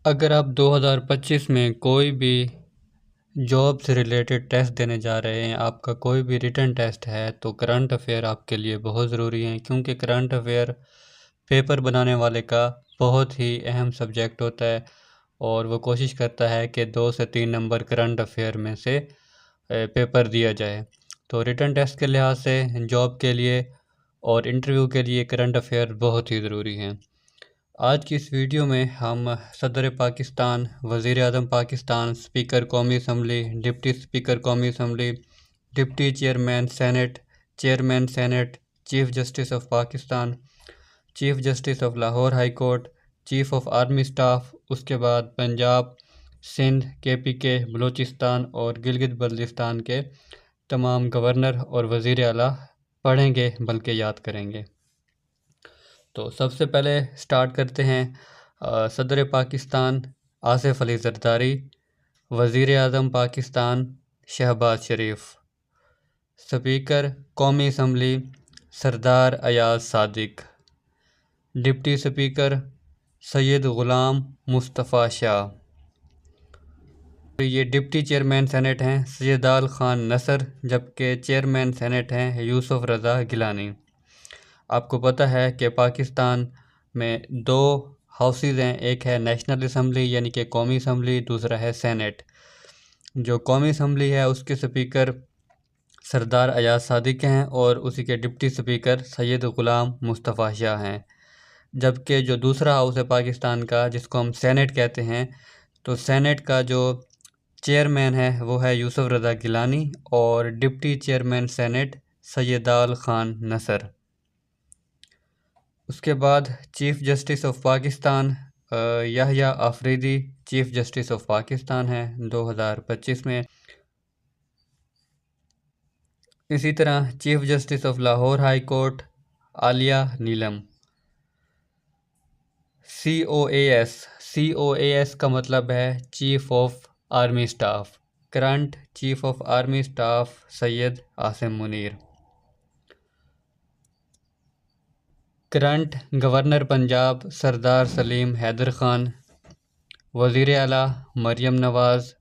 अगर आप 2025 में कोई भी जॉब से रिलेटेड टेस्ट देने जा रहे हैं, आपका कोई भी रिटन टेस्ट है, तो करंट अफेयर आपके लिए बहुत ज़रूरी है, क्योंकि करंट अफेयर पेपर बनाने वाले का बहुत ही अहम सब्जेक्ट होता है और वो कोशिश करता है कि 2 से 3 नंबर करंट अफेयर में से पेपर दिया जाए। तो रिटन टेस्ट के लिहाज से जॉब के लिए और इंटरव्यू के लिए करंट अफेयर बहुत ही ज़रूरी हैं। आज की इस वीडियो में हम सदर पाकिस्तान, वज़ीर आज़म पाकिस्तान, स्पीकर कौमी असम्बली, डिप्टी स्पीकर कौमी assembly, deputy chairman senate, chairman senate, chief justice of Pakistan, chief justice of Lahore high court, chief of army staff, उसके बाद पंजाब, सिंध, KPK, बलूचिस्तान और गिलगित बल्तिस्तान के तमाम गवर्नर और वज़ीर आला पढ़ेंगे बल्कि याद करेंगे। तो सबसे पहले स्टार्ट करते हैं सदर पाकिस्तान आसिफ अली ज़रदारी, वज़ीर आज़म पाकिस्तान शहबाज शरीफ, स्पीकर कौमी असम्बली सरदार अयाज सादिक, डिप्टी स्पीकर सैयद ग़ुलाम मुस्तफ़ा शाह। ये डिप्टी चेयरमैन सेनेट हैं सैयदाल ख़ान नसर, जबकि चेयरमैन सेनेट हैं यूसुफ रज़ा गिलानी। आपको पता है कि पाकिस्तान में 2 हाउसेस हैं, एक है नेशनल असम्बली यानी कि कौमी असम्बली, दूसरा है सेनेट। जो कौमी असम्बली है उसके स्पीकर सरदार अयाज सादिक हैं और उसी के डिप्टी स्पीकर सैयद ग़ुलाम मुस्तफ़ा शाह हैं। जबकि जो दूसरा हाउस है पाकिस्तान का, जिसको हम सेनेट कहते हैं, तो सेनेट का जो चेयरमैन है वो है यूसुफ रज़ा गिलानी और deputy chairman senate Syedal Khan Nasar. उसके बाद chief justice of Pakistan Yahya Afridi chief justice of Pakistan है 2025 में। इसी तरह chief justice of Lahore high court Aaliya Neelam. COAS का मतलब है chief of army staff, current chief of army staff Syed Asim Munir. Current governor Punjab Sardar Saleem Haider Khan, वज़ीर आला मरियम नवाज़।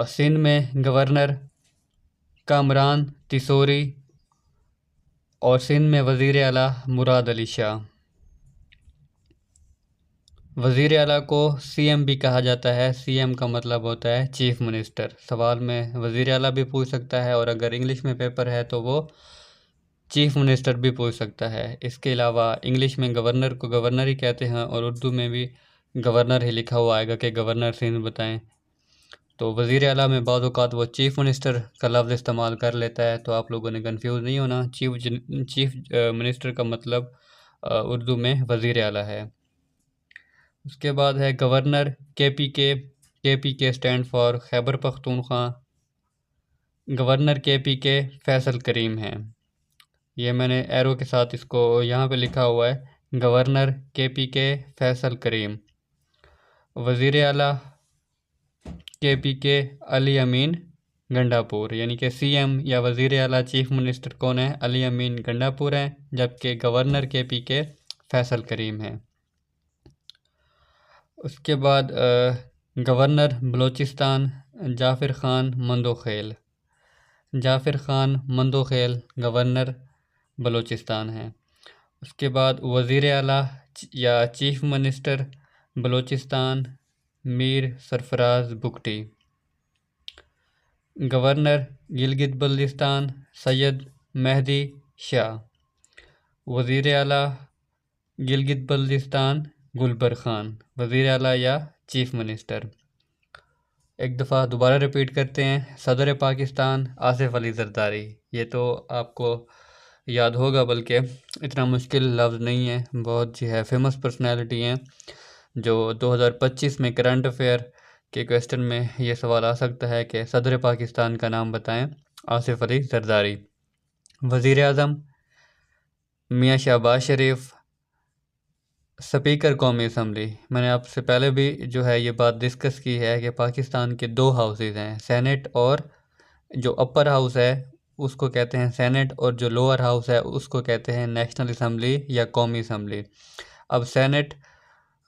सिंध में गवर्नर कामरान तिसोरी और सिंध में वज़ीर आला मुराद अली शाह। वज़ीर आला को CM भी कहा जाता है। CM का मतलब होता है चीफ़ मिनिस्टर। सवाल में वज़ीर आला भी पूछ सकता है और अगर इंग्लिश में पेपर है तो वो चीफ़ मिनिस्टर भी पूछ सकता है। इसके अलावा इंग्लिश में गवर्नर को गवर्नर ही कहते हैं और उर्दू में भी गवर्नर ही लिखा हुआ आएगा कि गवर्नर सिंध बताएं। तो वज़ीर आला में बाज़ औक़ात वो चीफ़ मिनिस्टर का लफ्ज़ इस्तेमाल कर लेता है, तो आप लोगों ने कंफ्यूज नहीं होना। चीफ़ मिनिस्टर का मतलब उर्दू में वज़ीर आला है। उसके बाद है governor KPK stand for Khyber Pakhtunkhwa. Governor KPK Faisal Karim हैं। ये मैंने एरो के साथ इसको यहाँ पे लिखा हुआ है, गवर्नर KPK फैसल करीम। वज़ीर आला KPK अली अमीन गंडापुर, यानी कि CM या वज़ीर आला चीफ़ मिनिस्टर कौन है? अली अमीन गंडापुर हैं, जबकि गवर्नर KPK फैसल करीम हैं। उसके बाद गवर्नर बलूचिस्तान जाफ़िर ख़ान मंदोखेल। जाफ़िर ख़ान मंदोखेल गवर्नर बलूचिस्तान हैं। उसके बाद वज़ीर आला या chief minister Balochistan Mir Sarfraz Bugti. Governor Gilgit Baltistan Syed Mehdi Shah. वज़ीर आला गिलगित बल्तिस्तान गुलबर ख़ान, वज़ीर आला या चीफ़ मिनिस्टर। एक दफ़ा दोबारा रिपीट करते हैं, सदर पाकिस्तान आसिफ अली ज़रदारी। ये तो आपको याद होगा, बल्कि इतना मुश्किल लफ्ज़ नहीं है, बहुत जी है फेमस पर्सनैलिटी हैं जो 2025 में करंट अफेयर के क्वेश्चन में ये सवाल आ सकता है कि सदर पाकिस्तान का नाम बताएं। आसिफ अली ज़रदारी। वज़ीर आज़म मियाँ शहबाज शरीफ। स्पीकर कौमी असम्बली, मैंने आपसे पहले भी जो है ये बात डिस्कस की है कि पाकिस्तान के 2 हाउसेस हैं, सेनेट और जो अपर हाउस है उसको कहते हैं सेनेट और जो लोअर हाउस है उसको कहते हैं नेशनल असम्बली या कौमी असम्बली। अब सेनेट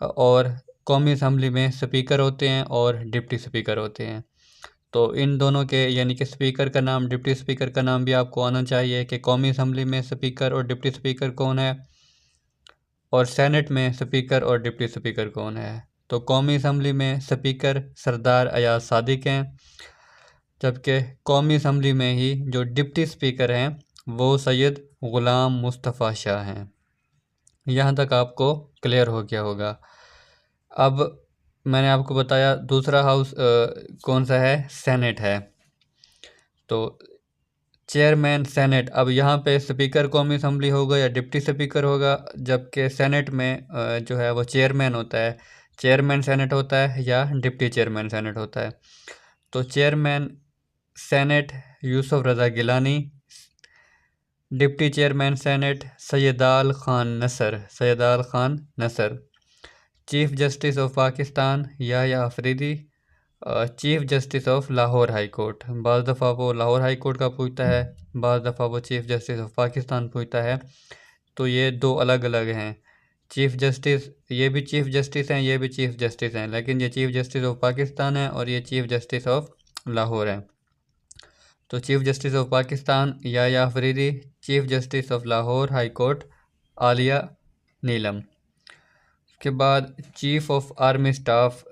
और कौमी असम्बली में स्पीकर होते हैं और डिप्टी स्पीकर होते हैं। तो इन दोनों के यानी कि स्पीकर का नाम, डिप्टी स्पीकर का नाम भी आपको आना चाहिए कि कौमी असम्बली में स्पीकर और डिप्टी स्पीकर कौन है और सेनेट में स्पीकर और डिप्टी स्पीकर कौन है। तो कौमी असम्बली में स्पीकर सरदार अयाज सादिक हैं, जबकि कौमी असम्बली में ही जो डिप्टी स्पीकर हैं वो सैयद ग़ुलाम मुस्तफ़ा शाह हैं। यहाँ तक आपको क्लियर हो गया होगा। अब मैंने आपको बताया दूसरा हाउस कौन सा है, सेनेट है। तो चेयरमैन सेनेट, अब यहाँ पे स्पीकर कौमी असम्बली होगा या डिप्टी स्पीकर होगा, जबकि सेनेट में जो है वो चेयरमैन होता है। चेयरमैन सेनेट होता है या डिप्टी चेयरमैन सेनेट होता है। तो chairman senate Yusuf Raza Gilani, deputy chairman senate Syedal Khan Nasar, chief justice of Pakistan Yahya Afridi, chief justice of Lahore high court. बाज़ दफ़ा वो लाहौर हाई कोर्ट का पूछता है, बाज़ दफ़ा वो चीफ जस्टिस ऑफ पाकिस्तान पूछता है। तो ये दो अलग अलग हैं। चीफ जस्टिस, ये भी चीफ जस्टिस हैं, ये भी चीफ जस्टिस हैं, लेकिन ये चीफ जस्टिस ऑफ पाकिस्तान है और ये चीफ जस्टिस ऑफ लाहौर है। तो chief justice of Pakistan Yahya Afridi, chief justice of Lahore high court Aaliya Neelam. उसके बाद चीफ ऑफ आर्मी स्टाफ,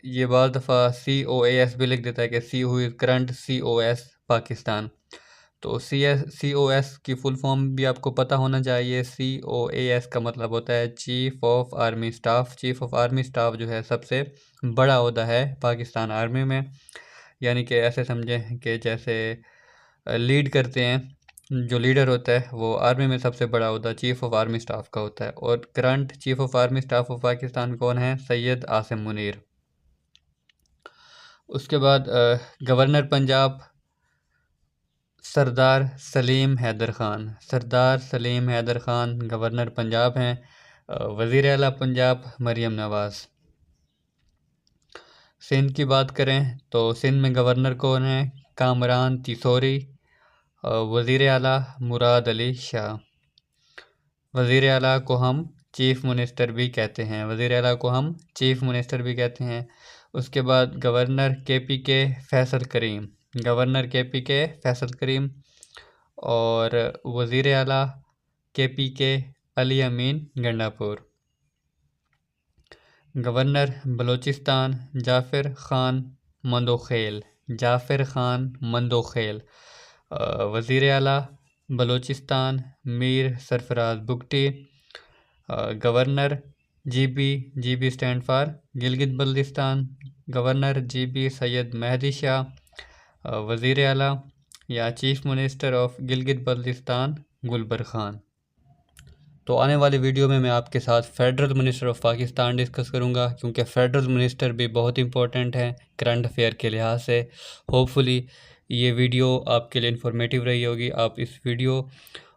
ये बाज़ दफ़ा COAS भी लिख देता है कि see who is current COS Pakistan. तो COS की फुल फॉर्म भी आपको पता होना चाहिए। COAS का मतलब होता है chief of army staff. Chief of army staff जो है सबसे बड़ा ओहदा है पाकिस्तान आर्मी में, यानी कि ऐसे समझें कि जैसे लीड करते हैं, जो लीडर होता है वो आर्मी में सबसे बड़ा ओहदा चीफ ऑफ आर्मी स्टाफ का होता है। और current chief of army staff of Pakistan कौन है, सैयद आसिम मुनीर। उसके बाद गवर्नर पंजाब सरदार सलीम हैदर ख़ान गवर्नर पंजाब हैं। वज़ीर आला पंजाब मरियम नवाज़। सिंध की बात करें तो सिंध में गवर्नर कौन है, कामरान तिसौरी। वज़ीर आला मुराद अली शाह। वज़ीर आला को हम चीफ़ मिनिस्टर भी कहते हैं। उसके बाद गवर्नर KPK फैसल करीम और वज़ीर आला KPK अली अमीन गंडापुर। गवर्नर बलोचिस्तान जाफ़िर ख़ान मंदोखेल। वज़ीर आला Balochistan Mir Sarfraz Bugti. Governor GB stand for Gilgit Baltistan, governor GB Syed Mehdi Shah. वज़ीर आला या chief minister of Gilgit Baltistan Gulbar Khan. तो आने वाली वीडियो में मैं आपके साथ federal minister of Pakistan discuss करूंगा, क्योंकि फेडरल मिनिस्टर भी बहुत इंपॉर्टेंट हैं करंट अफेयर के लिहाज से। होपफुली ये वीडियो आपके लिए इंफॉर्मेटिव रही होगी। आप इस वीडियो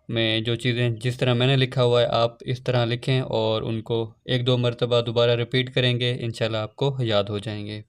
में जो चीज़ें जिस तरह मैंने लिखा हुआ है आप इस तरह लिखें और उनको 1-2 मरतबा दोबारा रिपीट करेंगे, इंशाल्लाह आपको याद हो जाएंगे।